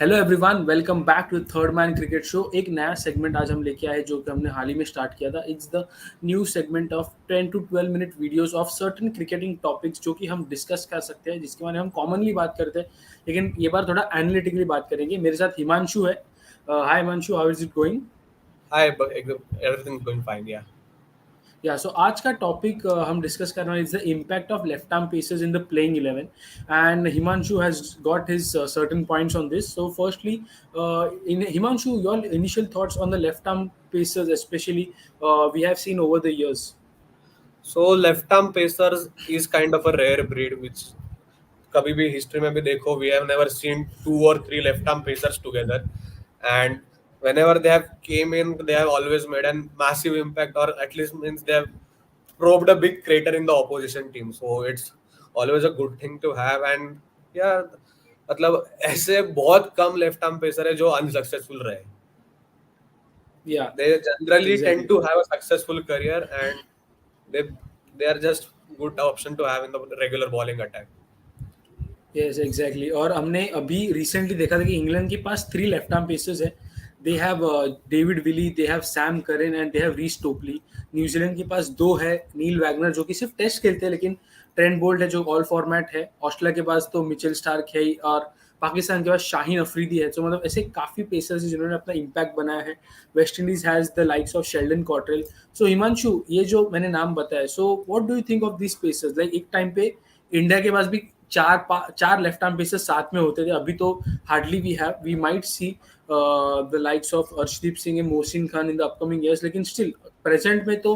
Hello everyone, welcome back to third man cricket show. एक नया segment आज हम लेके आए जो कि हमने हाल ही में स्टार्ट किया था। It's the new segment of 10 to 12 minute videos of certain cricketing topics जो कि हम डिस्कस कर सकते हैं, जिसके बारे में हम कॉमनली बात करते हैं, लेकिन ये बार थोड़ा एनालिटिकली बात करेंगे। मेरे साथ हिमांशु है। Hi Himanshu, how is it going? Hi, but everything's going fine. Yeah. या सो आज का टॉपिक हम डिस्कस करना है, is the impact of left arm pacers in the playing 11 and Himanshu has got his certain points on this. So firstly, in Himanshu, your initial thoughts on the left arm pacers, especially we have seen over the years. So left arm pacers is kind of a rare breed, which कभी भी history में भी देखो, we have never seen two or three left arm pacers together, and whenever they have came in, they have always made a massive impact, or at least means they have probed a big crater in the opposition team. So it's always a good thing to have, and yeah, मतलब ऐसे बहुत कम left arm pacer है जो unsuccessful रहे. Yeah, They generally tend exactly. to have a successful career, and they they are just good option to have in the regular bowling attack. Yes exactly. और हमने अभी recently देखा था कि England के पास 3 लेफ्ट आर्म पेसर्स है. They have David Willey, they have Sam Curran and they have Reece Topley. New Zealand के पास 2 है, नील वैगनर जो कि सिर्फ टेस्ट खेलते हैं, लेकिन ट्रेंट बोल्ट है जो ऑल फॉर्मेट है. ऑस्ट्रेलिया के पास तो मिचेल स्टार्क है ही, और पाकिस्तान के पास शाहीन अफरीदी है. तो मतलब ऐसे काफ़ी पेसर्स हैं जिन्होंने अपना इम्पैक्ट बनाया है. West Indies has the likes of Sheldon Cottrell. So Himanshu, ये जो मैंने नाम बताया, so what do you think of this pacers? Like एक टाइम पे इंडिया के पास भी चार लेफ्ट आर्म पेसर्स साथ में होते थे. अभी तो hardly we might see the likes of Arshdeep Singh and Mohsin Khan in the upcoming years, लेकिन स्टिल प्रेजेंट में तो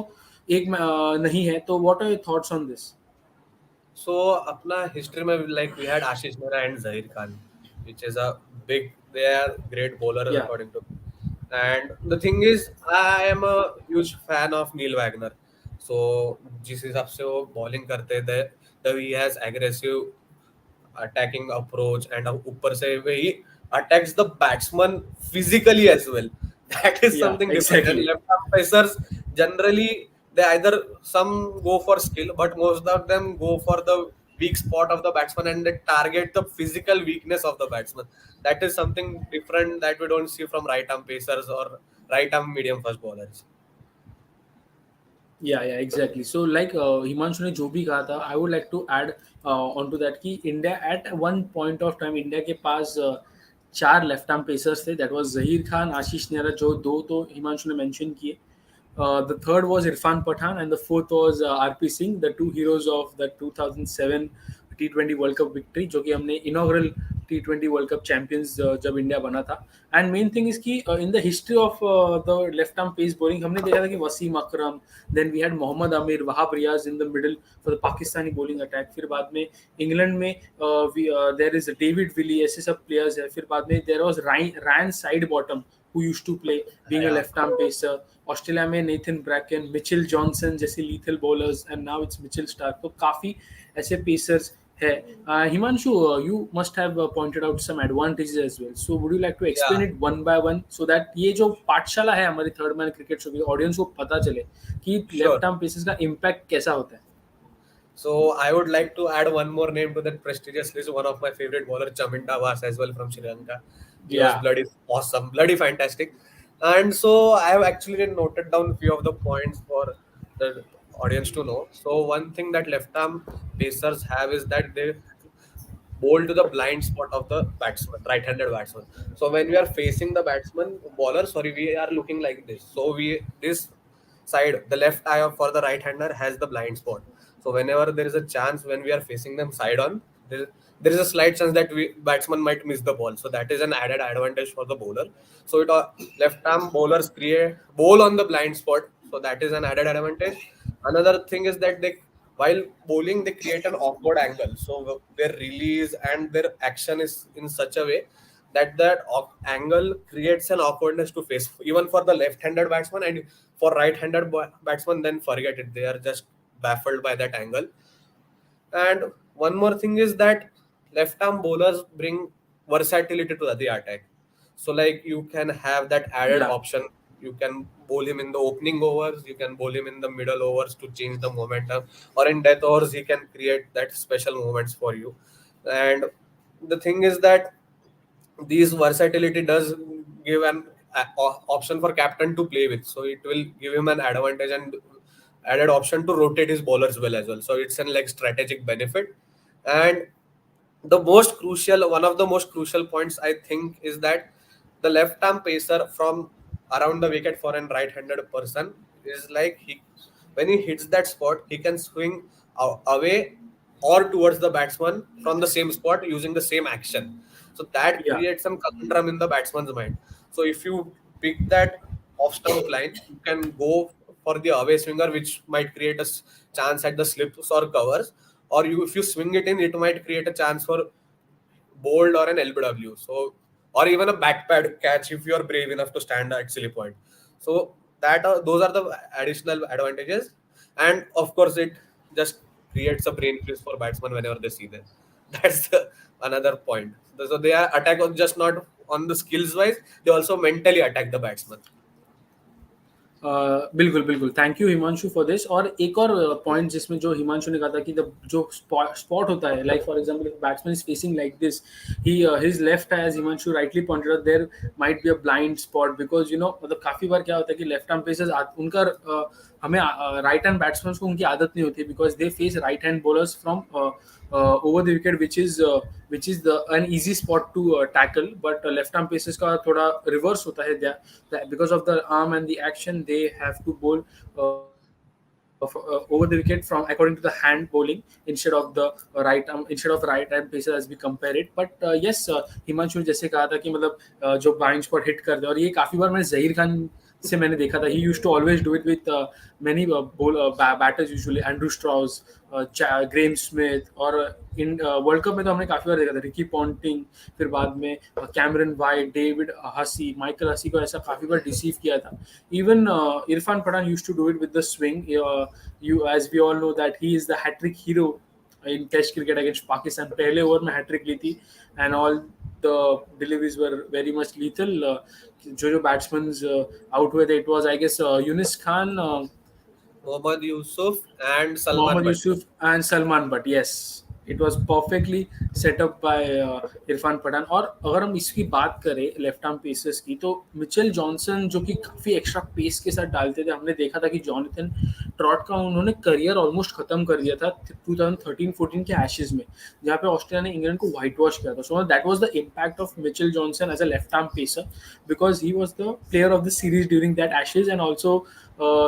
एक नहीं है. तो what are your thoughts on this? So अपना history में like we had Ashish Mehra and Zahir Khan, which is a big. They are great bowlers या according to me. And the thing is, I am a huge fan of Neil Wagner. So जिस हिसाब से वो bowling करते थे, the he has aggressive attacking approach, and ऊपर से he attacks the batsman physically as well. That is या something different. And exactly. left arm pacers generally they either some go for skill, but most of them go for the weak spot of the batsman, and they target the physical weakness of the batsman. That is something different that we don't see from right arm pacers or right arm medium fast bowlers. Yeah exactly. So like Himanshu ने जो भी कहा था, I would like to add on to that कि India at one point of time, India के पास 4 left arm pacers थे. That was Zaheer Khan, Ashish Nehra, जो 2 तो हिमांशु ने मेंशन किए. The third was Irfan Pathan, and the fourth was RP Singh, the two heroes of the 2007 T20 World Cup victory, जो कि हमने inaugural T20 World Cup champions जब India बना था. And main thing is कि in the history of the left arm pace bowling, हमने देखा था कि वसीम अकरम, then we had Mohammad Aamir, Wahab Riaz in the middle for the Pakistani bowling attack. फिर बाद में इंग्लैंड में there is डेविड विली, ऐसे सब players है. फिर बाद में there was Ryan Sidebottom, who used to play being a Yeah. left arm pacer. Australia में नेथन ब्रैकन, मिचेल जॉनसन जैसे lethal bowlers, and now it's Mitchell Starc. तो काफी ऐसे पेसर्स है. Himanshu, you must have pointed out some advantages as well. So would you like to explain Yeah. It one by one, so that ये जो पाठशाला है हमारी थर्ड मैन क्रिकेट शो की ऑडियंस को पता चले कि Sure. लेफ्ट आर्म पेसर्स का इम्पैक्ट कैसा होता है. So I would like to add one more name to that prestigious list. One of my favorite bowler, Chaminda Was, as well from Sri Lanka. He was या bloody awesome, bloody fantastic. And so I have actually noted down a few of the points for the audience to know. So one thing that left arm pacers have is that they bowl to the blind spot of the batsman, right-handed batsman. So when we are facing the batsman, bowler, sorry, we are looking like this. So this side, the left eye for the right-hander has the blind spot. So whenever there is a chance when we are facing them side on, there is a slight chance that batsman might miss the ball. So that is an added advantage for the bowler. So left arm bowlers create bowl on the blind spot. So that is an added advantage. Another thing is that they while bowling they create an awkward angle. So their release and their action is in such a way that angle creates an awkwardness to face even for the left-handed batsman, and for right-handed batsman then forget it, they are just baffled by that angle. And one more thing is that left arm bowlers bring versatility to the attack. So like you can have that added या option. You can bowl him in the opening overs, you can bowl him in the middle overs to change the momentum, or in death overs he can create that special moments for you. And the thing is that these versatility does give an option for captain to play with, so it will give him an advantage and added option to rotate his bowlers well as well, so it's an like strategic benefit. And the most crucial, one of the most crucial points I think is that the left arm pacer from around the wicket for an right-handed person is like he, when he hits that spot, he can swing away or towards the batsman from the same spot using the same action. So that Yeah. creates some conundrum in the batsman's mind. So if you pick that off stump line, you can go for the away swinger, which might create a chance at the slips or covers, or you if you swing it in, it might create a chance for bold or an LBW. So, or even a backpad catch if you are brave enough to stand at silly point. So that those are the additional advantages, and of course it just creates a brain freeze for batsmen whenever they see them. That's another point. So they are attack on just not on the skills wise, they also mentally attack the batsman. बिल्कुल बिल्कुल thank you Himanshu for this. और एक और point जिसमें जो हिमांशु ने कहा था कि जो स्पॉट होता है, like for example if batsman is facing like this, he his left edge Himanshu rightly pointed out, there might be a blind spot because मतलब काफी बार क्या होता है कि लेफ्ट आर्म पेसर्स उनका हमें राइट हैंड बैट्समैन को उनकी आदत नहीं होती because they face right hand bowlers from over the wicket, which is the an easy spot to tackle, but left arm paces का थोड़ा reverse होता है, because of the arm and the action they have to bowl over the wicket from according to the hand bowling instead of the right arm pacer as we compare it. But yes, Himanshu ने जैसे कहा था कि मतलब जो blind spot hit कर दे, और ये काफी बार मैंने जहीर खान से मैंने देखा था, he used to always do it with many batters, usually Andrew Strauss, Graeme Smith, और इन वर्ल्ड कप में तो हमने काफी बार देखा था रिकी पॉन्टिंग, फिर बाद में Cameron White, David Hussey, Michael Hussey को ऐसा काफी बार डिसीव किया था। Even Irfan Pathan used to do it with the swing, you as we all know that he is the hat trick hero in test cricket against Pakistan. पहले ओवर में hat trick ली थी and all the deliveries were very much lethal. जो batsman out हुए थे, it was I guess Younis Khan, Mohammad Yusuf and Salman Mohammad Butt. Yusuf and Salman Butt, yes, it was perfectly set up by Irfan Pathan. और अगर हम इसकी बात करें left arm pacers की, तो मिचेल जॉनसन जो कि काफी एक्स्ट्रा पेस के साथ डालते थे, हमने देखा था कि जॉनथन ट्रॉट का उन्होंने करियर ऑलमोस्ट खत्म कर दिया था 2013-14 के एशेज में, जहाँ पे ऑस्ट्रेलिया ने इंग्लैंड को व्हाइट वॉश किया था। So that was the impact of Mitchell Johnson as a left arm pacer because he was the player of the series during that Ashes and also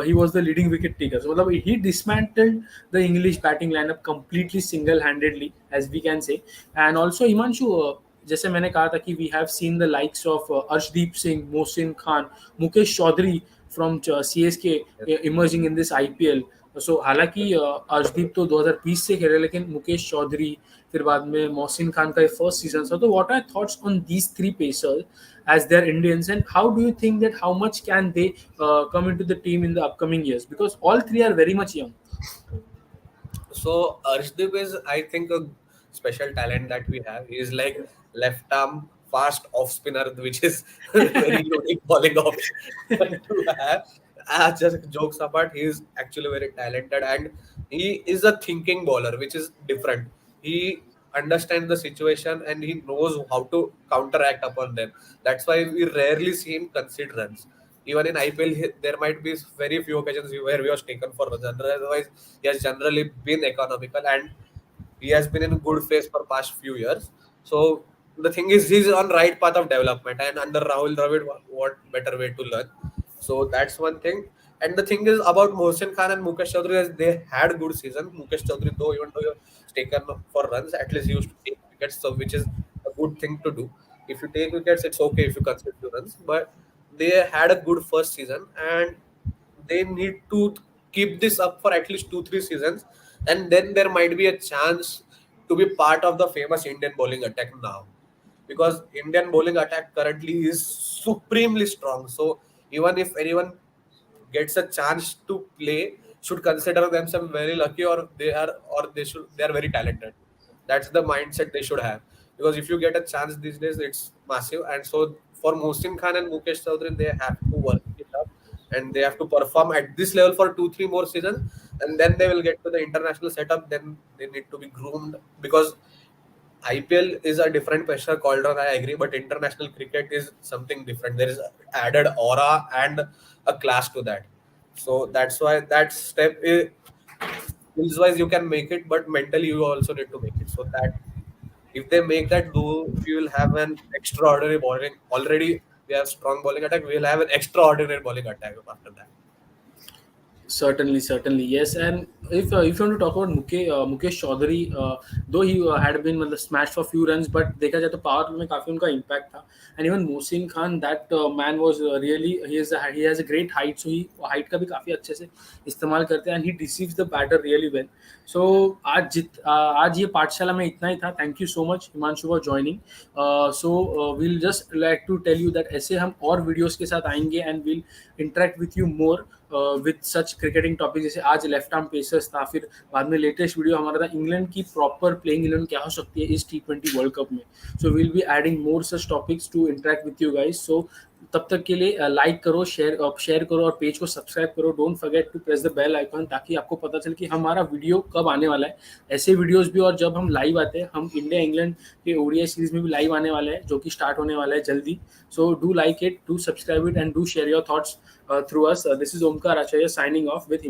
he was the leading wicket taker. So he dismantled the English batting lineup completely single-handedly, as we can say. And also Himanshu, जैसे मैंने कहा था कि we have seen the likes of Arshdeep Singh, Mohsin Khan, Mukesh Chaudhary from CSK emerging in this IPL. So हालांकि अर्शदीप तो 2020 से खेले, लेकिन मुकेश चौधरी, फिर बाद में मोहसिन खान का फर्स्ट सीजन था। तो what are thoughts on these three pacers as they're Indians, and how do you think that how much can they come into the team in the upcoming years, because all three are very much young? So Arshdeep is, I think, a special talent that we have. He is like left arm fast off spinner, which is very unique bowling option to have. Just jokes apart, he is actually very talented, and he is a thinking bowler, which is different. He understands the situation and he knows how to counteract upon them. That's why we rarely see him concede runs. Even in IPL, there might be very few occasions where we was taken for runs. Otherwise, he has generally been economical, and he has been in good phase for past few years. So the thing is, he's on right path of development, and under Rahul Dravid, what better way to learn? So that's one thing. And the thing is about Mohsin Khan and Mukesh Chaudhary, is they had good season. Mukesh Chaudhary, though, even though he was taken for runs, at least he used to take wickets, so which is a good thing to do. If you take wickets, it's okay if you concede two runs. But they had a good first season, and they need to keep this up for at least 2-3 seasons, and then there might be a chance to be part of the famous Indian bowling attack now, because Indian bowling attack currently is supremely strong. So even if anyone gets a chance to play, should consider themselves very lucky, or they are very talented. That's the mindset they should have, because if you get a chance these days, it's massive. And so for Mohsin Khan and Mukesh Chaudhary, they have to work it up, and they have to perform at this level for 2-3 more seasons, and then they will get to the international setup. Then they need to be groomed, because IPL is a different pressure called on, I agree, but international cricket is something different. There is added aura and a class to that. So that's why that step is, skills wise you can make it, but mentally you also need to make it. So that if they make that do, we will have an extraordinary bowling. Already we have strong bowling attack. We will have an extraordinary bowling attack after that. Certainly, yes. And if you want to talk about Mukesh Chaudhary, though he had been मतलब smashed for few runs, but देखा जाए तो power play में काफी उनका impact था. And even Mohsin Khan, that man was really he has a great height, so he height का भी काफी अच्छे से इस्तेमाल करते हैं, and he deceives the batter really well. So आज ये पाठशाला में इतना ही था. Thank you so much Himanshu for joining. We'll just like to tell you that ऐसे हम और videos के साथ आएंगे and we'll interact with you more with such cricketing topic. जैसे आज लेफ्ट आर्म पेसर्स था, फिर बाद में लेटेस्ट वीडियो हमारा था इंग्लैंड की प्रॉपर प्लेइंग 11 क्या हो सकती है इस T20 वर्ल्ड कप में. So will be adding more such topics to interact with you guys. So तब तक के लिए लाइक करो, शेयर करो और पेज को सब्सक्राइब करो. Don't forget to press the bell icon ताकि आपको पता चले कि हमारा वीडियो कब आने वाला है. ऐसे वीडियोस भी और जब हम लाइव आते हैं, हम इंडिया इंग्लैंड के ओडीआई सीरीज में भी लाइव आने वाले हैं जो कि स्टार्ट होने वाला है जल्दी. So do like it, do subscribe it and do share your thoughts through us. This is Omkar Acharya signing off with